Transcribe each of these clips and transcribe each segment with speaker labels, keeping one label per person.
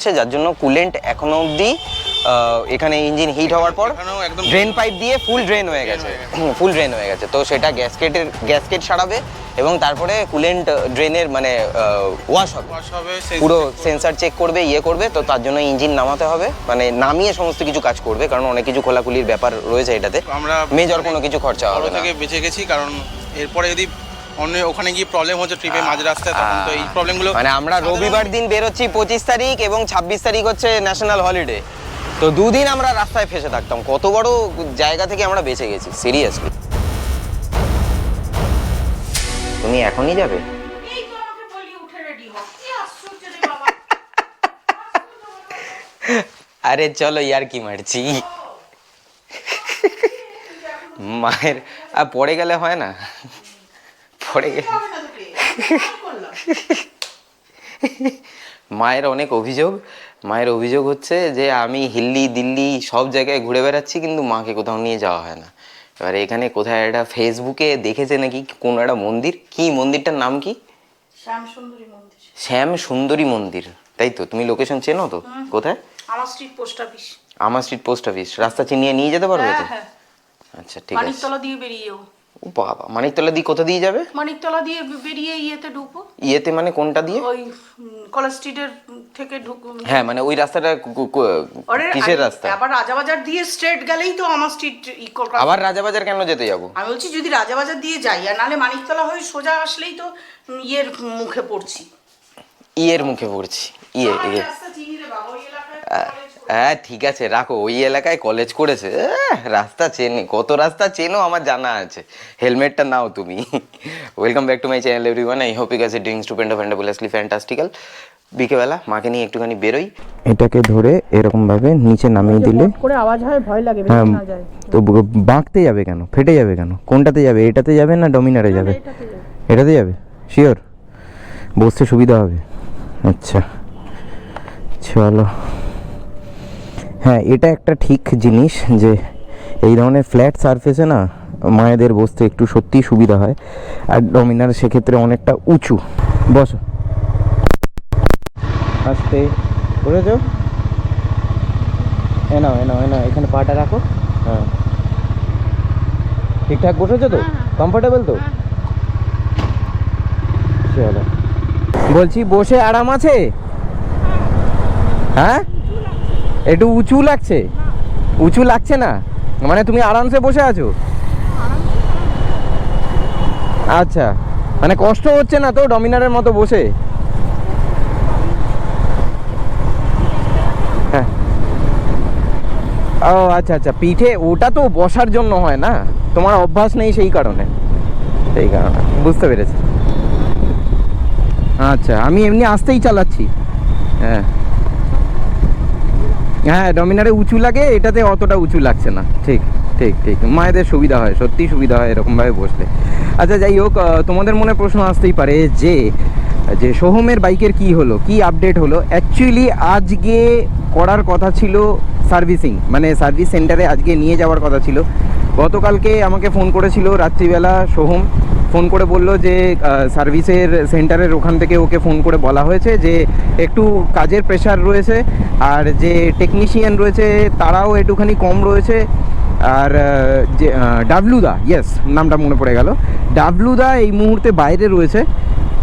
Speaker 1: যার জন্য কুলেন্ট এখনো অবধি এখানে ইঞ্জিন হিট হওয়ার পর ড্রেন পাইপ দিয়ে ফুল ড্রেন হয়ে গেছে তো সেটা গ্যাসকেট সারাবে এবং তারপরে কুলেন্ট ড্রেনের মানে ওয়াশ হবে পুরো সেন্সার চেক করবে করবে তো তার জন্য ইঞ্জিন নামাতে হবে মানে নামিয়ে সমস্ত কিছু কাজ করবে কারণ অনেক কিছু খোলাখুলির ব্যাপার রয়েছে এটাতে আমরা মেজর কোনো কিছু খরচা হবে না
Speaker 2: থেকে বেঁচে গেছি কারণ এরপরে যদি ওখানে গিয়ে প্রবলেম হচ্ছে ট্রিপে মাঝ রাস্তায় তখন তো এই প্রবলেমগুলো
Speaker 1: মানে আমরা রবিবার দিন বেরোচ্ছি 25 তারিখ এবং 26 তারিখ হচ্ছে ন্যাশনাল হলিডে তো দুদিন আমরা রাস্তায় ফেসে থাকতাম কত বড় জায়গা থেকে আমরা বেঁচে গেছি সিরিয়াসলি তুমি এখনই যাবে
Speaker 3: এই তো আমাকে বলি উঠে রেডি হ কি আশ্চর্য রে বাবা
Speaker 1: আরে চলো ইয়ার কি মারছি মায়ের পড়ে গেলে হয় না পড়ে গেলে মায়ের অভিযোগ হচ্ছে যে আমি দিল্লি সব জায়গায় ঘুরে বেড়াচ্ছি কিন্তু মাকে কোথাও নিয়ে যাওয়া হয় না এবারে এখানে কোথায় একটা ফেসবুকে দেখেছে নাকি কোন একটা মন্দির কি মন্দিরটার নাম কি শ্যাম সুন্দরী মন্দির তাই তো তুমি লোকেশন চেনো তো কোথায়
Speaker 3: আমার স্ট্রিট পোস্ট অফিস
Speaker 1: রাস্তা চিনিয়ে নিয়ে যেতে পারবে তো আচ্ছা ঠিক আছে
Speaker 3: মানিকতলা দিয়ে বেরিয়েও
Speaker 1: ও বাবা মানিকতলা দিয়ে কোথা দিয়ে যাবে
Speaker 3: মানিকতলা দিয়ে বেরিয়ে ইয়েতে ঢুকবো
Speaker 1: ইয়েতে মানে কোনটা দিয়ে
Speaker 3: ওই কলেজ স্ট্রিটের থেকে ঢুকবো
Speaker 1: হ্যাঁ মানে ওই রাস্তাটা কিসের রাস্তা
Speaker 3: আবার রাজাবাজার দিয়ে স্ট্রেট গেলেই তো আমার স্ট্রিট
Speaker 1: আবার রাজাবাজার কেন যেতে যাব
Speaker 3: আমি বলছি যদি রাজাবাজার দিয়ে যাই আর নালে মানিকতলা হয়ে সোজা আসলেই তো ইয়ের মুখে পড়ছি রাস্তা চিনি রে বাবা ওই এলাকায়
Speaker 1: হ্যাঁ ঠিক আছে রাখো ওই এলাকায় কলেজ করেছে রাস্তা কত রাস্তা চেনো আমার জানা আছে হেলমেটটা নাও তুমি welcome back to my channel everyone I hope you guys are doing stupendabulously fantastical বিকেলবেলা মাকে নিয়ে একটুখানি বেরোই এটাকে ধরে এরকম ভাবে নিচে নামিয়ে দিলে
Speaker 3: করে আওয়াজ হয় ভয় লাগে বেশি না যায়
Speaker 1: তো বাঁকতে যাবে কেন ফেটে যাবে কেন কোনটাতে যাবে এটাতে যাবে না ডমিনারে যাবে এটাতে যাবে শিওর বসতে সুবিধা হবে আচ্ছা চলো হ্যাঁ এটা একটা ঠিক জিনিস যে এই ধরনের ফ্ল্যাট সারফেসে না মায়েদের বসতে একটু সত্যিই সুবিধা হয় আর ডমিনার সেক্ষেত্রে অনেকটা উঁচু বসো আস্তে বুঝেছো এ নাও এখানে পাটা রাখো হ্যাঁ ঠিকঠাক বসেছো তো কমফোর্টেবল তো চলো বলছি বসে আরাম আছে হ্যাঁ একটু উঁচু লাগছে না মানে তুমি আরামসে বসে আছো আচ্ছা মানে কষ্ট হচ্ছে না তো ডমিনারের মতো বসে হ্যাঁ ও আচ্ছা পিঠে ওটা তো বসার জন্য হয় না তোমার অভ্যাস নেই সেই কারণে বুঝতে পেরেছি আচ্ছা আমি এমনি আস্তেই চালাচ্ছি হ্যাঁ ডমিনারে উঁচু লাগে এটাতে অতটা উঁচু লাগছে না ঠিক মায়েদের সুবিধা হয় সত্যি সুবিধা হয় এরকমভাবে বসলে আচ্ছা যাই হোক তোমাদের মনে প্রশ্ন আসতেই পারে যে সোহমের বাইকের কি হলো কি আপডেট হলো অ্যাকচুয়ালি আজকে করার কথা ছিল সার্ভিসিং মানে সার্ভিস সেন্টারে আজকে নিয়ে যাওয়ার কথা ছিল গতকালকে আমাকে ফোন করেছিল রাত্রিবেলা সোহম ফোন করে বলল যে সার্ভিসের সেন্টারের ওখান থেকে ওকে ফোন করে বলা হয়েছে যে একটু কাজের প্রেশার রয়েছে আর যে টেকনিশিয়ান রয়েছে তারাও একটুখানি কম রয়েছে আর যে ডাবলুদা ইয়েস নামটা মনে পড়ে গেল ডাবলুদা এই মুহূর্তে বাইরে রয়েছে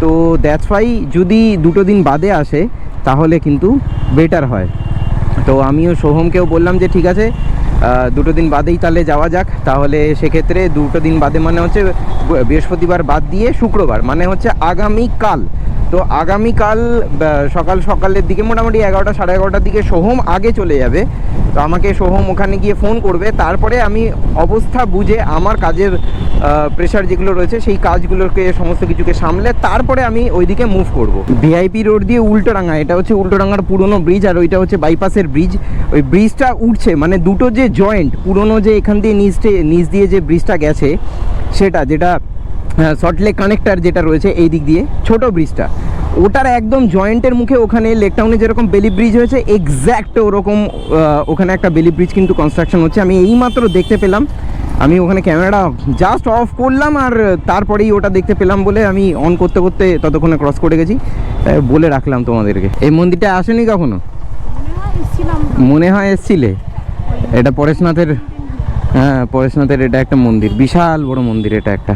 Speaker 1: তো দ্যাটস ওয়াই যদি 2 দিন বাদে আসে তাহলে কিন্তু বেটার হয় তো আমিও সোহমকেও বললাম যে ঠিক আছে 2 দিন বাদেই তাহলে যাওয়া যাক তাহলে সেক্ষেত্রে 2 দিন বাদে মানে হচ্ছে বৃহস্পতিবার বাদ দিয়ে শুক্রবার মানে হচ্ছে আগামীকাল তো আগামীকাল সকালের দিকে মোটামুটি 11টা সাড়ে 11টার দিকে সোহম আগে চলে যাবে তো আমাকে সোহম ওখানে গিয়ে ফোন করবে তারপরে আমি অবস্থা বুঝে আমার কাজের প্রেশার যেগুলো রয়েছে সেই কাজগুলোকে সমস্ত কিছুকে সামলে তারপরে আমি ওইদিকে মুভ করব ভিআইপি রোড দিয়ে উল্টোডাঙ্গা এটা হচ্ছে উল্টোডাঙ্গার পুরনো ব্রিজ আর ওইটা হচ্ছে বাইপাসের ব্রিজ ওই ব্রিজটা উঠছে মানে দুটো যে জয়েন্ট পুরনো যে এখান দিয়ে নিচ দিয়ে যে ব্রিজটা গেছে যেটা সল্টলেক কানেক্টার যেটা রয়েছে এই দিক দিয়ে ছোট ব্রিজটা ওটার একদম জয়েন্টের মুখে ওখানে লেক টাউনে যেরকম বেলি ব্রিজ হয়েছে এক্স্যাক্ট ওরকম ওখানে একটা বেলি ব্রিজ কিন্তু কনস্ট্রাকশন হচ্ছে আমি এইমাত্র দেখতে পেলাম আমি ওখানে ক্যামেরাটা জাস্ট অফ করলাম আর তারপরেই ওটা দেখতে পেলাম বলে আমি অন করতে ততক্ষণে ক্রস করে গেছি বলে রাখলাম তোমাদেরকে এই মন্দিরটা আসেনি কখনো
Speaker 3: এসেছিলাম
Speaker 1: মনে হয় এসছিলে। এটা পরেশনাথের, হ্যাঁ পরেশনাথের এটা একটা মন্দির, বিশাল বড় মন্দির এটা একটা।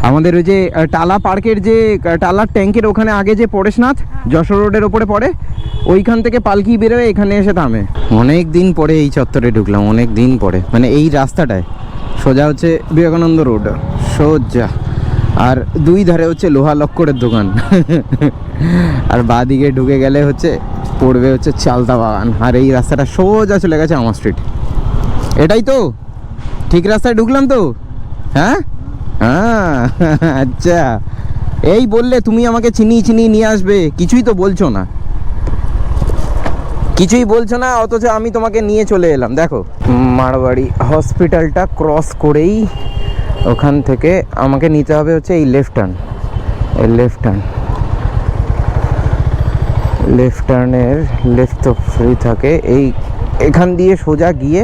Speaker 1: আমাদের ওই যে টালা পার্কের যে টালার ট্যাঙ্কের ওখানে আগে যে পরেশনাথ যশোর রোডের ওপরে পড়ে, ওইখান থেকে পালকি বেরোয় এখানে এসে থামে। অনেক দিন পরে এই চত্বরে ঢুকলাম, অনেক দিন পরে, মানে এই রাস্তাটায় সোজা হচ্ছে বিবেকানন্দ রোড সোজা, আর দুই ধারে হচ্ছে লোহা লক্করের দোকান আর বাঁদিকে ঢুকে গেলে হচ্ছে পড়বে হচ্ছে চালতা বাগান, আর এই রাস্তাটা সোজা চলে গেছে আমার স্ট্রিট। এটাই তো ঠিক রাস্তায় ঢুকলাম তো? হ্যাঁ হ্যাঁ আচ্ছা, এই বললে তুমি আমাকে চিনি নিয়ে আসবে, কিছুই তো বলছো না, কিছুই বলছো না, অথচ আমি তোমাকে নিয়ে চলে এলাম। দেখো মারবাড়ি হসপিটালটা ক্রস করেই ওখান থেকে আমাকে নিতে হবে হচ্ছে এই লেফট টার্ন, এই লেফট টার্নের লেফট তো ফ্রি থাকে, এই এখান দিয়ে সোজা গিয়ে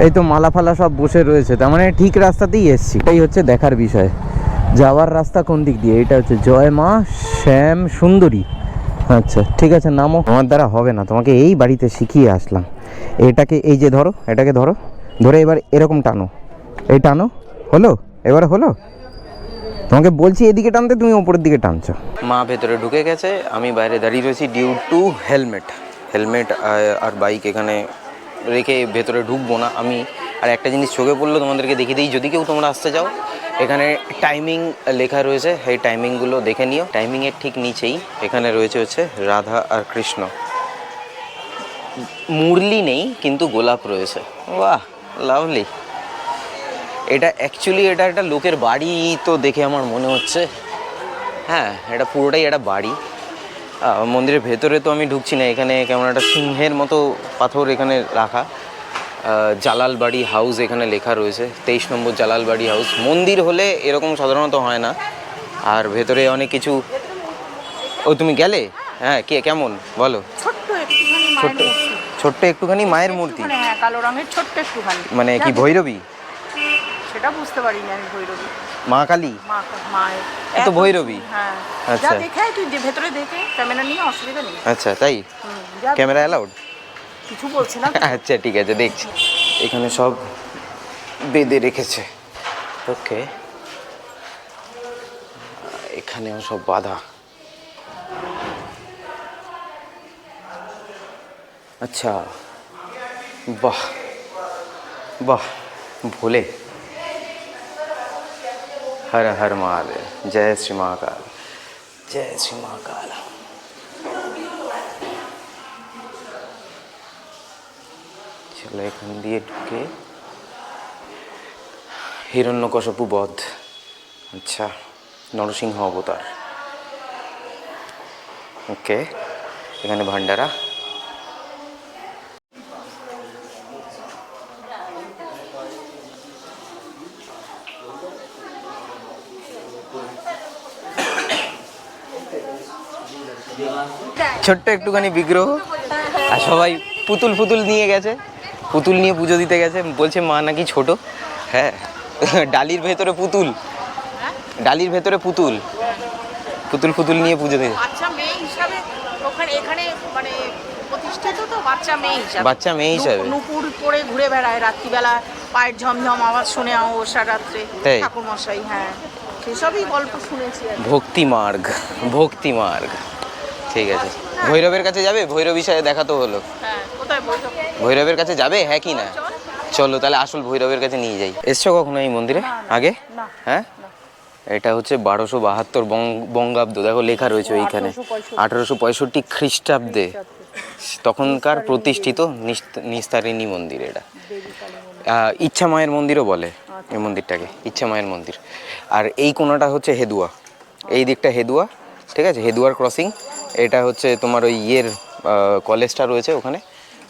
Speaker 1: এই তো মালা ফালা সব বসে রয়েছে, তার মানে ঠিক রাস্তাতেই এসছি। এটাই হচ্ছে দেখার বিষয়, যাওয়ার রাস্তা কোন দিক দিয়ে। এটা হচ্ছে জয় মা শ্যাম সুন্দরী। আচ্ছা ঠিক আছে, নামো। আমার দ্বারা হবে না, তোমাকে এই বাড়িতে শিখিয়ে আসলাম। এটাকে এই যে ধরো, এটাকে ধরো, ধরে এবার এরকম টানো, এই টানো, হলো? এবারে হলো? তোমাকে বলছি এদিকে টানতে, তুমি ওপরের দিকে টানছো। মা ভেতরে ঢুকে গেছে, আমি বাইরে দাঁড়িয়ে রয়েছি ডিউ টু হেলমেট আর বাইক এখানে রেখে ভেতরে ঢুকবো না আমি। আর একটা জিনিস চোখে পড়লো, তোমাদেরকে দেখিয়ে দিই, যদি কেউ তোমরা আসতে চাও এখানে টাইমিং লেখা রয়েছে, এই টাইমিংগুলো দেখে নিও। টাইমিংয়ের ঠিক নিচেই এখানে রয়েছে হচ্ছে রাধা আর কৃষ্ণ, মুরলি নেই কিন্তু গোলাপ রয়েছে। বাহ লাভলি। এটা অ্যাকচুয়ালি এটা একটা লোকের বাড়ি তো দেখে আমার মনে হচ্ছে, হ্যাঁ এটা পুরোটাই একটা বাড়ি। মন্দিরের ভেতরে তো আমি ঢুকছি না, এখানে কেমন একটা সিংহের মতো পাথর এখানে রাখা। জালালবাড়ি হাউস এখানে লেখা রয়েছে, 23 নম্বর জালালবাড়ি হাউস। মন্দির হলে এরকম সাধারণত হয় না। আর ভেতরে অনেক কিছু। ও তুমি গেলে? হ্যাঁ কে কেমন বলো? ছোট্ট একটুখানি মায়ের মূর্তি,
Speaker 3: হ্যাঁ কালো রঙের ছোট্ট একটুখানি।
Speaker 1: মানে কি ভৈরবী?
Speaker 3: সেটা বুঝতে পারিনি আমি। ভৈরবী,
Speaker 1: মা কালী,
Speaker 3: মায়ের
Speaker 1: তো ভৈরবী।
Speaker 3: হ্যাঁ
Speaker 1: আচ্ছা
Speaker 3: দেখে তুই যে ভেতরে দেখে, ক্যামেরা নিয়ে অসুবিধা নেই।
Speaker 1: আচ্ছা তাই? Camera allowed?
Speaker 3: কিছু বলছি না।
Speaker 1: আচ্ছা ঠিক আছে, দেখছি। এখানে সব বেঁধে রেখেছে, ওকে। এখানেও সব বাঁধা। আচ্ছা বাহ বাহ, ভোলে। हर हर महादेव, जय श्री महाकाल, जय श्री महाकाल। চলো এখান দিয়ে ঢুকে হিরণ্যকশপু বধ, আচ্ছা নরসিংহ অবতার, ওকে। এখানে ভান্ডারা। ছোট্ট একটুখানি বিগ্রহ, আর সবাই পুতুল নিয়ে গেছে, পুতুল নিয়ে পুজো দিতে গেছে, বলছে মা নাকি ছোট। হ্যাঁ ডালির ভেতরে পুতুল, ডালির ভেতরে পুতুল নিয়ে পুজো দিতে।
Speaker 3: বাচ্চা মেয়ে হিসাবে ওখানে এখানে মানে প্রতিষ্ঠিত তো, বাচ্চা মেয়ে হিসাবে নুপুর পরে ঘুরে বেড়ায় রাত্রিবেলা, পায়ের ঝমঝম আওয়াজ শুনে ওষা রাত্রে ঠাকুর মশাই। হ্যাঁ সেসবই গল্প শুনেছি। ভক্তি মার্গ। ঠিক আছে, ভৈরবের কাছে যাবে? ভৈরবীর সাথে দেখা তো হলো। হ্যাঁ কোথায় ভৈরব?
Speaker 1: ভৈরবের কাছে যাবে, হ্যাঁ কি না? চলো তাহলে আসল ভৈরবের কাছে নিয়ে যাই। এসছো কখনো এই মন্দিরে আগে? হ্যাঁ এটা হচ্ছে 1272 বঙ্গাব্দ, দেখো লেখা রয়েছে ওইখানে। 1865 খ্রিস্টাব্দে তখনকার প্রতিষ্ঠিত নিস্তারিণী মন্দির এটা। ইচ্ছা মায়ের মন্দিরও বলে এই মন্দিরটাকে, ইচ্ছা মায়ের মন্দির। আর এই কোণাটা হচ্ছে হেদুয়া, এই দিকটা হেদুয়া, ঠিক আছে, হেদুয়ার ক্রসিং। এটা হচ্ছে তোমার ওই কলেজটা রয়েছে ওখানে,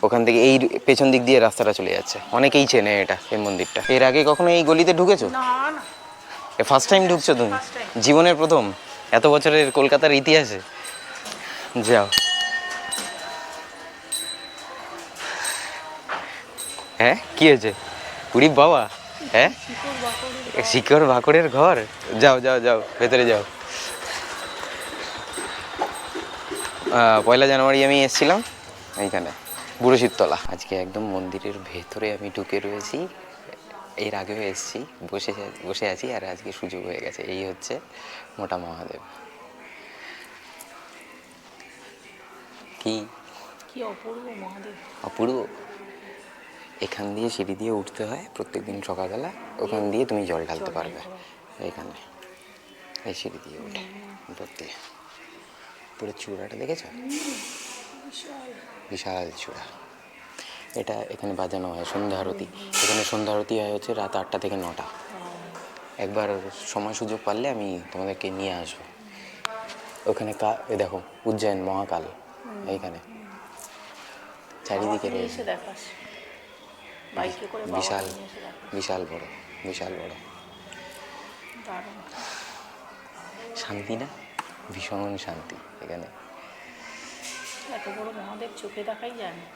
Speaker 1: ওখান থেকে এই পেছন দিক দিয়ে রাস্তাটা চলে যাচ্ছে। অনেকেই চেনে এটা, এই মন্দিরটা। এর আগে কখনো এই গলিতে ঢুকেছো?
Speaker 3: না না,
Speaker 1: ফার্স্ট টাইম ঢুকছো তুমি? জীবনের প্রথম এত বছরের কলকাতার ইতিহাসে? যাও। হ্যাঁ কি হয়েছে? পুরী বাবা, হ্যাঁ শিকড় বাকড়ের ঘর। যাও যাও যাও ভেতরে যাও। 1 জানুয়ারি আমি এসেছিলাম এইখানে, বুড়ো শিবতলা। আজকে একদম মন্দিরের ভেতরে আমি ঢুকে রয়েছি, এর আগেও এসেছি, বসে আছি, আর আজকে সুযোগ হয়ে গেছে। এই হচ্ছে মোটা মহাদেব। কি
Speaker 3: কি অপূর্ব মহাদেব,
Speaker 1: অপূর্ব। এখান দিয়ে সিঁড়ি দিয়ে উঠতে হয় প্রত্যেকদিন সকালবেলা, ওখান দিয়ে তুমি জল ঢালতে পারবে। এইখানে এই সিঁড়ি দিয়ে উঠে উপর দিয়ে পুরো চূড়াটা দেখেছো? বিশাল চূড়া। এটা এখানে বাজানো হয় সন্ধ্যা আরতি। এখানে সন্ধ্যা আরতি হয় হচ্ছে রাত 8টা থেকে 9টা। একবার সময় সুযোগ পারলে আমি তোমাদেরকে নিয়ে আসবো। ওখানে এই দেখো উজ্জয়ন মহাকাল এইখানে চারিদিকে রয়েছে। বিশাল বিশাল বড়, বিশাল বড়। শান্তি না, ভীষণ শান্তি এখানে।
Speaker 3: এত বড় মহাদেব চোখে দেখাই যায় না।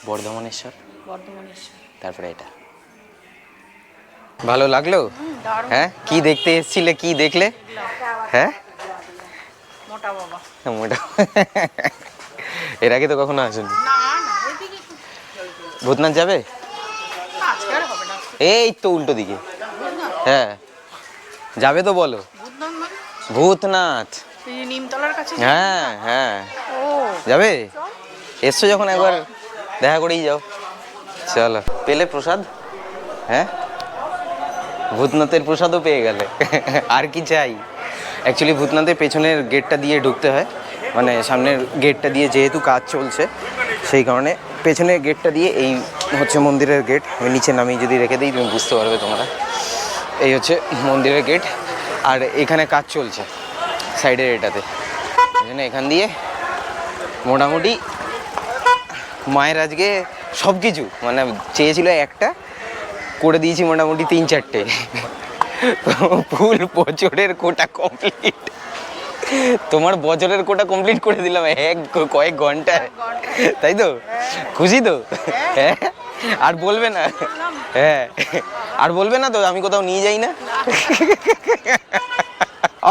Speaker 1: বর্ধমানেশ্বর,
Speaker 3: বর্ধমানেশ্বর,
Speaker 1: তারপরে এটা। ভালো লাগলো? হ্যাঁ, কি দেখতে এসেছিলে, কি দেখলে? হ্যাঁ,
Speaker 3: মোটা বাবা।
Speaker 1: মোটা। এর আগে তো কখনো আসেনি। ভূতনাথ যাবে? এই তো উল্টো দিকে। হ্যাঁ, যাবে তো বলো। ভূতনাথ,
Speaker 3: নিমতলার কাছে।
Speaker 1: হ্যাঁ হ্যাঁ,
Speaker 3: ও
Speaker 1: যাবে? এসছো যখন একবার দেখা করেই যাও। চলো। পেলে প্রসাদ? হ্যাঁ, ভূতনাথের প্রসাদও পেয়ে গেলে। আর কি চাই? অ্যাকচুয়ালি ভূতনাথের পেছনের গেটটা দিয়ে ঢুকতে হয়, মানে সামনের গেটটা দিয়ে, যেহেতু কাজ চলছে সেই কারণে পেছনের গেটটা দিয়ে। এই হচ্ছে মন্দিরের গেট। আমি নিচে নামিয়ে যদি রেখে দিই তুমি বুঝতে পারবে তোমরা। এই হচ্ছে মন্দিরের গেট, আর এখানে কাজ চলছে সাইডের এটাতে। এই জন্য এখান দিয়ে মোটামুটি মায়ের আজকে সব কিছু, মানে চেয়েছিল একটা, করে দিয়েছি মোটামুটি 3-4টে। ফুল বছরের কোটা কমপ্লিট। তোমার বছরের কোটা কমপ্লিট করে দিলাম কয়েক ঘন্টায়, তাই তো? খুশি তো? হ্যাঁ, আর বলবে না? হ্যাঁ, আর বলবে না তো আমি কোথাও নিয়ে যাই না?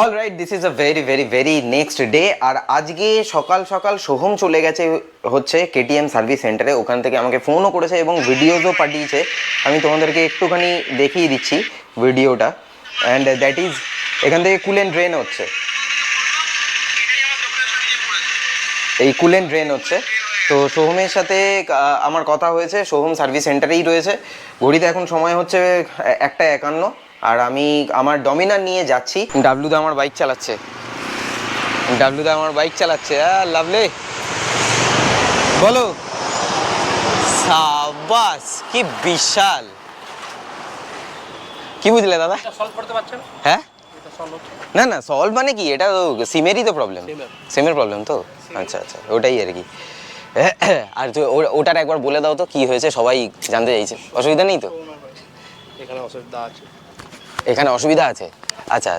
Speaker 1: Alright, this is a very very very next day. আর আজকে সকাল সকাল সোহম চলে গেছে হচ্ছে কেটিএম সার্ভিস সেন্টারে। ওখান থেকে আমাকে ফোনও করেছে এবং ভিডিওসও পাঠিয়েছে। আমি তোমাদেরকে একটুখানি দেখিয়ে দিচ্ছি ভিডিওটা। অ্যান্ড দ্যাট ইজ, এখান থেকে কুলেন্ট ড্রেন হচ্ছে, এই কুলেন্ট ড্রেন হচ্ছে। তো সোহমের সাথে আমার কথা হয়েছে, সোহম সার্ভিস সেন্টারেই রয়েছে। ঘড়িতে এখন সময় হচ্ছে 1:51, আর আমি আমার ডমিনার নিয়ে যাচ্ছি। ডাবলুদা আমার বাইক চালাচ্ছে, লাভলি বলো। সাবাস, কি বিশাল। কি বুঝলে দাদা?
Speaker 2: সলভ করতে পারছেন?
Speaker 1: হ্যাঁ, না না, সলভ মানে কি, এটা তো সিমেরই তো প্রবলেম, সিমের প্রবলেম তো। আচ্ছা আচ্ছা, ওটাই আর কি। আর তো ওটার একবার বলে দাও তো কি হয়েছে, সবাই জানতে চাইছে। অসুবিধা নেই তো?
Speaker 2: এখানে অসুবিধা আছে।
Speaker 1: এখানে অসুবিধা আছে? আচ্ছা,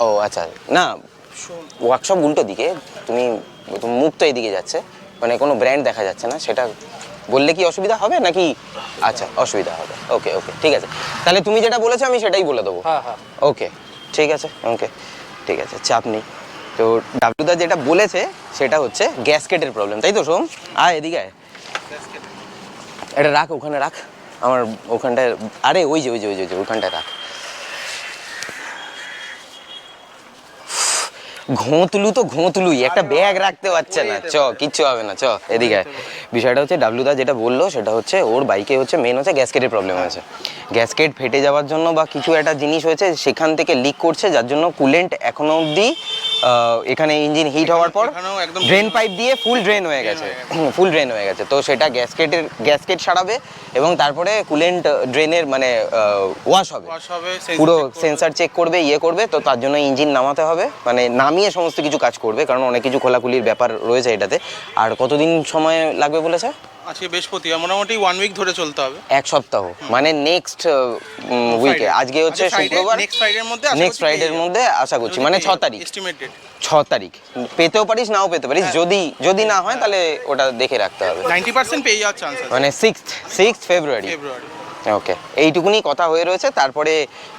Speaker 1: ও আচ্ছা। না, ওয়ার্কশপ উল্টো দিকে, তুমি মুখ তো এইদিকে যাচ্ছে, মানে কোনো ব্র্যান্ড দেখা যাচ্ছে না। সেটা বললে কি অসুবিধা হবে নাকি? আচ্ছা, অসুবিধা হবে। ওকে ওকে, ঠিক আছে। তাহলে তুমি যেটা বলেছো আমি সেটাই বলে দেবো।
Speaker 2: হ্যাঁ হ্যাঁ,
Speaker 1: ওকে, ঠিক আছে। ওকে, ঠিক আছে, চাপ নেই। তো ডাবলুদা যেটা বলেছে সেটা হচ্ছে গ্যাসকেটের প্রবলেম, তাই তো? সোম, আয় এদিকে আয়, এটা রাখ, ওখানে রাখ, আমার ওখানটায়। আরে ওই যে ওখানটায় রাখ। ঘোঁতলুই, একটা ব্যাগ রাখতে পারছে না। কিচ্ছু হবে না, এদিকে। বিষয়টা হচ্ছে ডাবলুদা যেটা বললো সেটা হচ্ছে ওর বাইকে হচ্ছে মেন হচ্ছে গ্যাসকেটের প্রবলেম হয়েছে। গ্যাসকেট ফেটে যাওয়ার জন্য বা কিছু একটা জিনিস হয়েছে, সেখান থেকে লিক করছে, যার জন্য কুলেন্ট এখনো অবধি এখানে ইঞ্জিন হিট হওয়ার পর ড্রেন পাইপ দিয়ে ফুল ড্রেন হয়ে গেছে। তো সেটা গ্যাসকেট সারাবে এবং তারপরে কুলেন্ট ড্রেনের মানে ওয়াশ হবে, পুরো সেন্সার চেক করবে, করবে। তো তার জন্য ইঞ্জিন নামাতে হবে, মানে নামিয়ে সমস্ত কিছু কাজ করবে, কারণ অনেক কিছু খোলাখুলির ব্যাপার রয়েছে এটাতে। আর কতদিন সময় লাগবে বলেছে?
Speaker 2: আজকে বৃহস্পতিবার, মোটামুটি 1 উইক ধরে চলতে হবে।
Speaker 1: 1 সপ্তাহ, মানে নেক্সট উইকে। আজকে হচ্ছে শুক্রবার, নেক্সট ফ্রাইডের মধ্যে আশা করছি, মানে 6 তারিখ। 6 তারিখ পেতেও পারিস, নাও পেতে পারিস। যদি না হয় তাহলে ওটা দেখে রাখতে হবে।
Speaker 2: 90% পেয়ে যাওয়ার চান্স আছে,
Speaker 1: মানে 6th ফেব্রুয়ারি। ওকে, এইটুকুনি কথা হয়ে রয়েছে। তারপরে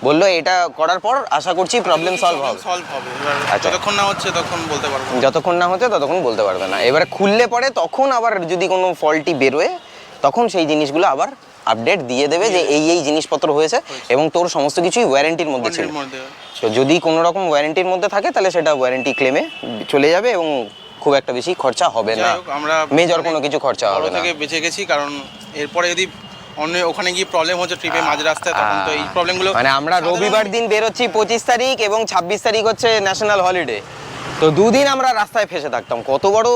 Speaker 1: বললো এটা করার পর আশা করছি প্রবলেম সলভ হবে। আচ্ছা,
Speaker 2: যতক্ষণ না হচ্ছে ততক্ষণ বলতে পারবো না।
Speaker 1: যতক্ষণ না হচ্ছে ততক্ষণ বলতে পারবে না। এবারে খুললে পরে তখন আবার যদি কোনো ফল্টি বেরোয় তখন সেই জিনিসগুলো আবার আপডেট দিয়ে দেবে যে এই জিনিসপত্র হয়েছে এবং তোর সমস্ত কিছুই ওয়ারেন্টির মধ্যে ছিল। তো যদি কোনো রকম ওয়ারেন্টির মধ্যে থাকে তাহলে সেটা ওয়ারেন্টি ক্লেমে চলে যাবে এবং খুব একটা বেশি খরচা হবে না।
Speaker 2: আমরা
Speaker 1: মেজর কোনো কিছু খরচা হবে না।
Speaker 2: থেকে বেঁচে গেছি, কারণ এরপরে যদি অন্য ওখানে গিয়ে প্রবলেম হচ্ছে ট্রিপে মাঝ রাস্তায়, তখন তো এই প্রবলেমগুলো
Speaker 1: মানে আমরা রবিবার দিন বেরোচ্ছি 25 তারিখ এবং 26 তারিখ হচ্ছে ন্যাশনাল হলিডে, তো দুদিন আমরা রাস্তায় ফেসে থাকতাম। কত বড়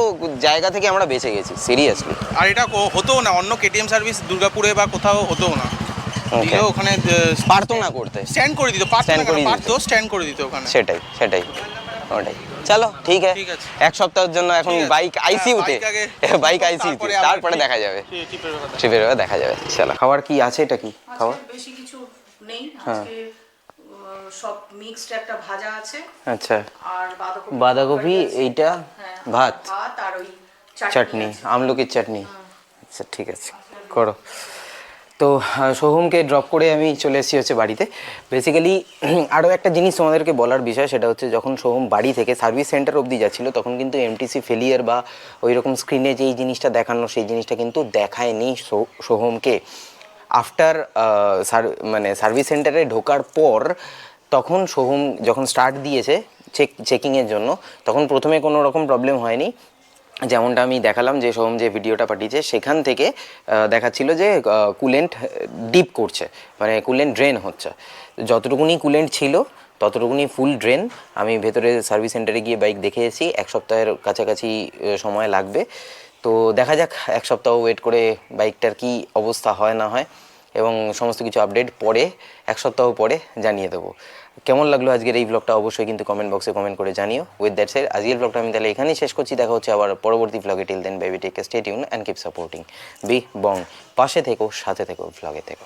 Speaker 1: জায়গা থেকে আমরা বেঁচে গেছি সিরিয়াসলি।
Speaker 2: আর এটা হতো না, অন্য কেটিএম সার্ভিস দুর্গাপুরে বা কোথাও হতো না, দিলেও ওখানে
Speaker 1: পারতো না করতে,
Speaker 2: স্ট্যান্ড করে দিত, স্ট্যান্ড করে দিত ওখানে।
Speaker 1: সেটাই ওটাই। চলো ঠিক আছে, এক সপ্তাহের জন্য এখন বাইক আইসিইউতে, বাইক আইসিইউতে, তারপরে দেখা যাবে, ট্রিপের ব্যাপারে দেখা যাবে। চলো, খাবার কি আছে? এটা কি খাবার?
Speaker 3: বেশি কিছু নেই আজকে, সব মিক্সড একটা ভাজা আছে।
Speaker 1: আচ্ছা,
Speaker 3: আর
Speaker 1: বাঁধাকপি, এইটা ভাত
Speaker 3: আর ওই
Speaker 1: চাটনি, আমলকির চাটনি। আচ্ছা ঠিক আছে, করো। তো সোহমকে ড্রপ করে আমি চলে এসেছি হচ্ছে বাড়িতে। বেসিক্যালি আরও একটা জিনিস তোমাদেরকে বলার বিষয়, সেটা হচ্ছে যখন সোহম বাড়ি থেকে সার্ভিস সেন্টার অবধি যাচ্ছিলো তখন কিন্তু এমটিসি ফেলিয়ার বা ওই রকম স্ক্রিনে যেই জিনিসটা দেখানো সেই জিনিসটা কিন্তু দেখায়নি সোহমকে। আফটার মানে সার্ভিস সেন্টারে ঢোকার পর তখন সোহম যখন স্টার্ট দিয়েছে চেকিংয়ের জন্য, তখন প্রথমে কোনো রকম প্রবলেম হয়নি। যেমনটা আমি দেখালাম যে সোহম যে ভিডিওটা পাঠিয়েছে সেখান থেকে দেখাচ্ছিল যে কুলেন্ট ডিপ করছে, মানে কুলেন্ট ড্রেন হচ্ছে। যতটুকুনি কুলেন্ট ছিল ততটুকুনি ফুল ড্রেন। আমি ভেতরে সার্ভিস সেন্টারে গিয়ে বাইক দেখে এসেছি, এক সপ্তাহের কাছাকাছি সময় লাগবে। তো দেখা যাক, এক সপ্তাহ ওয়েট করে বাইকটার কি অবস্থা হয় না হয় এবং সমস্ত কিছু আপডেট পরে এক সপ্তাহ পরে জানিয়ে দেবো। কেমন লাগলো আজকের এই ব্লগটা অবশ্যই কিন্তু কমেন্ট বক্সে কমেন্ট করে জানিও। উইথ দ্যাট সেড আজকের ব্লগটা আমি তাহলে এখানেই শেষ করছি। দেখা হচ্ছে আবার পরবর্তী ব্লগে। Till then baby take stay tune and keep supporting B Bong. পাশে থেকো, সাথে থেকো, ব্লগে থেকো।